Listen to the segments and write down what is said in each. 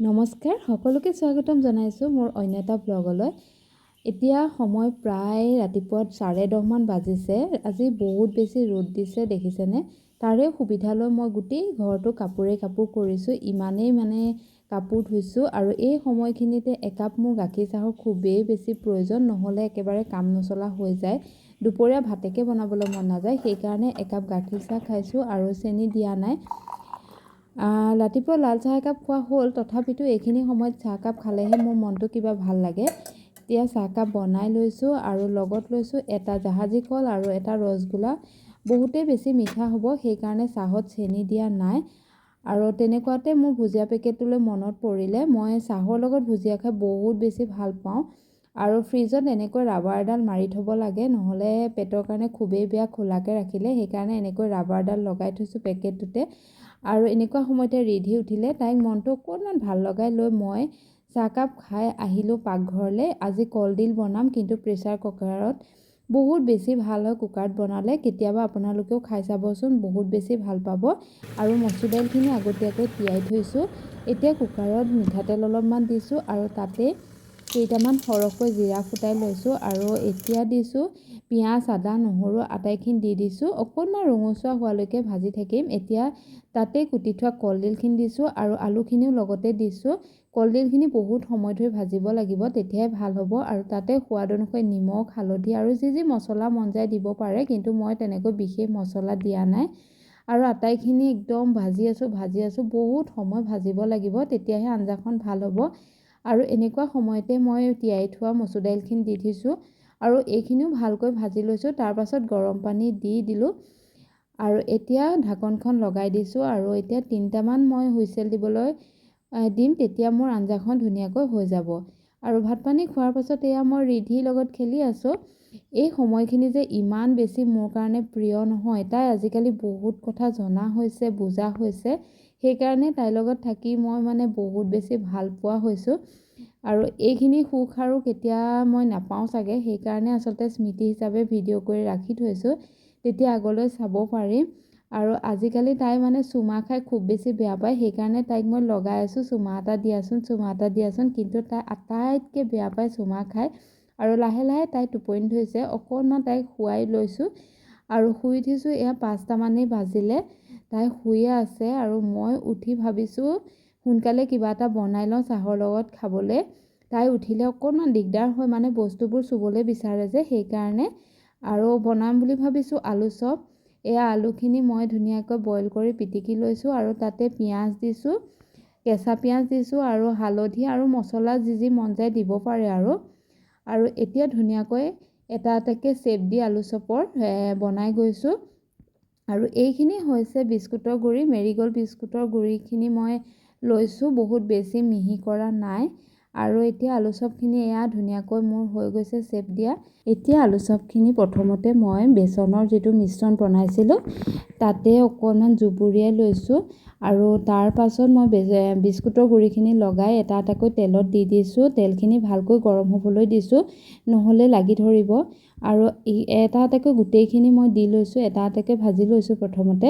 নমস্কাৰ সকলোকে স্বাগতম জনাইছোঁ মোৰ অন্য এটা ব্লগলৈ। এতিয়া সময় প্ৰায় ৰাতিপুৱা 10:30 মান বাজিছে। আজি বহুত বেছি ৰ'দ দিছে দেখিছেনে। তাৰে সুবিধা লৈ মই গোটেই ঘৰটো কাপোৰ কৰিছোঁ। ইমানেই কাপোৰ ধুইছোঁ আৰু এই সময়খিনিতে একাপ মোৰ গাখীৰ চাহৰ খুবেই বেছি প্ৰয়োজন, নহ'লে একেবাৰে কাম নচলা হৈ যায়। দুপৰীয়া ভাতেকে বনাবলৈ মন নাযায়, সেইকাৰণে একাপ গাখীৰ চাহ খাইছোঁ আৰু চেনি দিয়া নাই। ৰাতিপুৱা লাল চাহ একাপ খোৱা হ'ল, তথাপিতো এইখিনি সময়ত চাহকাপ খালেহে মোৰ মনটো কিবা ভাল লাগে। এতিয়া চাহকাপ বনাই লৈছোঁ আৰু লগত লৈছোঁ এটা জাহাজী কল আৰু এটা ৰসগোল্লা। বহুতেই বেছি মিঠা হ'ব, সেইকাৰণে চাহত চেনি দিয়া নাই। আৰু তেনেকুৱাতে মোৰ ভুজিয়া পেকেটটোলৈ মনত পৰিলে। মই চাহৰ লগত ভুজিয়া খাই বহুত বেছি ভাল পাওঁ আৰু ফ্ৰিজত এনেকৈ ৰাবাৰ এডাল মাৰি থ'ব লাগে, নহ'লে পেটৰ কাৰণে খুবেই বেয়া খোলাকৈ ৰাখিলে। সেইকাৰণে এনেকৈ ৰাবাৰডাল লগাই থৈছোঁ পেকেটটোতে। আৰু এনেকুৱা সময়তে ৰিধি উঠিলে, তাইক মনটো অকণমান ভাল লগাই লৈ মই চাহকাপ খাই আহিলোঁ পাকঘৰলৈ। আজি কলডিল বনাম, কিন্তু প্ৰেছাৰ কুকাৰত বহুত বেছি ভাল হয় কুকাৰত বনালে। কেতিয়াবা আপোনালোকেও খাই চাবচোন, বহুত বেছি ভাল পাব। আৰু মচুৰ দাইলখিনি আগতীয়াকৈ তিয়াই থৈছোঁ। এতিয়া কুকাৰত মিঠাতেল অলপমান দিছোঁ আৰু তাতে কেইটামান সৰহকৈ জিৰা ফুটাই লৈছোঁ আৰু এতিয়া দিছোঁ পিঁয়াজ, আদা, নহৰু আটাইখিনি দি দিছোঁ। অকণমান ৰঙচুৱা হোৱালৈকে ভাজি থাকিম। এতিয়া তাতে কুটি থোৱা কলডিলখিনি দিছোঁ আৰু আলুখিনিও লগতে দিছোঁ। কলডিলখিনি বহুত সময় ধৰি ভাজিব লাগিব, তেতিয়াহে ভাল হ'ব। আৰু তাতে সোৱাদ অনুসৰি নিমখ, হালধি আৰু যি মছলা মন যায় দিব পাৰে, কিন্তু মই তেনেকৈ বিশেষ মছলা দিয়া নাই। আৰু আটাইখিনি একদম ভাজি আছোঁ। বহুত সময় ভাজিব লাগিব, তেতিয়াহে আঞ্জাখন ভাল হ'ব। আৰু এনেকুৱা সময়তে মই তিয়াই থোৱা মচুৰ দাইলখিনি দি দিছোঁ আৰু এইখিনিও ভালকৈ ভাজি লৈছোঁ। তাৰপাছত গৰম পানী দি দিলোঁ আৰু এতিয়া ঢাকনখন লগাই দিছোঁ আৰু এতিয়া 3টামান মই হুইচেল দিবলৈ দিম, তেতিয়া মোৰ আঞ্জাখন ধুনীয়াকৈ হৈ যাব। আৰু ভাত পানী খোৱাৰ পাছত এয়া মই ৰিধিৰ লগত খেলি আছোঁ। এই সময়খিনি যে ইমান বেছি মোৰ কাৰণে প্ৰিয় নহয়, তাই আজিকালি বহুত কথা জনা হৈছে, বুজা হৈছে। সেইকাৰণে তাইৰ লগত থাকি মই বহুত বেছি ভাল পোৱা হৈছোঁ। আৰু এইখিনি সুখ আৰু কেতিয়া মই নাপাওঁ চাগে, সেইকাৰণে আচলতে স্মৃতি হিচাপে ভিডিঅ' কৰি ৰাখি থৈছোঁ, তেতিয়া আগলৈ চাব পাৰিম। আৰু আজিকালি তাই চুমা খাই খুব বেছি বেয়া পায়, সেইকাৰণে তাইক মই লগাই আছোঁ চুমা এটা দিয়াচোন। কিন্তু তাই আটাইতকৈ বেয়া পায় চুমা খাই। আৰু লাহে লাহে তাই টোপনি ধৰিছে, অকণমান তাইক শুৱাই লৈছোঁ আৰু শুই উঠিছোঁ। এয়া 5টামানেই বাজিলে, তাই শুইয়ে আছে আৰু মই উঠি ভাবিছোঁ সোনকালে কিবা এটা বনাই লওঁ চাহৰ লগত খাবলৈ। তাই উঠিলে অকণমান দিগদাৰ হয়, বস্তুবোৰ চুবলৈ বিচাৰে যে, সেইকাৰণে। আৰু বনাম বুলি ভাবিছোঁ আলু চপ। এয়া আলুখিনি মই ধুনীয়াকৈ বইল কৰি পিটিকি লৈছোঁ আৰু তাতে পিঁয়াজ দিছোঁ, কেঁচা পিঁয়াজ দিছোঁ আৰু হালধি আৰু মছলা যি মন যায় দিব পাৰে আৰু এতিয়া ধুনীয়াকৈ এটা এটাকৈ চেপ দি আলু চপৰ বনাই গৈছোঁ। আৰু এইখিনি হৈছে বিস্কুটৰ গুড়ি, মেৰিগ'ল্ড বিস্কুটৰ গুড়িখিনি মই লৈছোঁ, বহুত বেছি মিহি কৰা নাই। আৰু এতিয়া আলু চপখিনি এয়া ধুনীয়াকৈ মোৰ হৈ গৈছে চেপ দিয়া। এতিয়া আলু চপখিনি প্ৰথমতে মই বেচনৰ যিটো মিশ্ৰণ বনাইছিলোঁ তাতে অকণমান জুবুৰিয়াই লৈছোঁ আৰু তাৰ পাছত মই বিস্কুটৰ গুড়িখিনি লগাই এটা এটাকৈ তেলত দি দিছোঁ। তেলখিনি ভালকৈ গৰম হ'বলৈ দিছোঁ, নহ'লে লাগি ধৰিব। আৰু এটা এটাকৈ গোটেইখিনি মই দি লৈছোঁ, এটা এটাকৈ ভাজি লৈছোঁ প্ৰথমতে।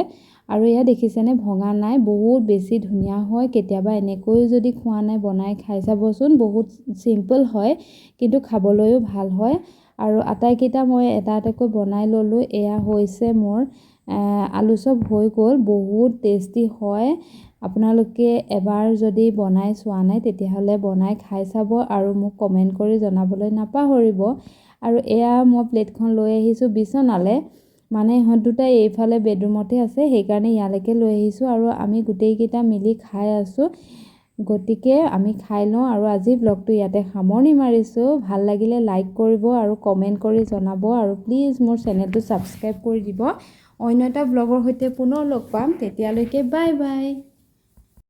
আৰু এয়া দেখিছেনে, ভঙা নাই, বহুত বেছি ধুনীয়া হয়। কেতিয়াবা এনেকৈও যদি খোৱা নাই বনাই খাই চাবচোন, বহুত চিম্পল হয় কিন্তু খাবলৈও ভাল হয়। আৰু আটাইকেইটা মই এটা এটাকৈ বনাই ল'লোঁ। এয়া হৈছে মোৰ আলু চপ হৈ গ'ল, বহুত টেষ্টি হয়। আপোনালোকে এবাৰ যদি বনাই চোৱা নাই, তেতিয়াহ'লে বনাই খাই চাব আৰু মোক কমেণ্ট কৰি জনাবলৈ নাপাহৰিব। আৰু এয়া মই প্লেটখন লৈ আহিছোঁ বিচনালৈ, ইহঁত দুটাই এইফালে বেডৰুমতে আছে, সেইকাৰণে ইয়ালৈকে লৈ আহিছোঁ আৰু আমি গোটেইকেইটা মিলি খাই আছোঁ। গতিকে আমি খাই লওঁ আৰু আজি ব্লগটো ইয়াতে সামৰণি মাৰিছোঁ। ভাল লাগিলে লাইক কৰিব আৰু কমেণ্ট কৰি জনাব আৰু প্লিজ মোৰ চেনেলটো ছাবস্ক্ৰাইব কৰি দিব। অন্য এটা ব্লগৰ সৈতে পুনৰ লগ পাম, তেতিয়ালৈকে বাই বাই।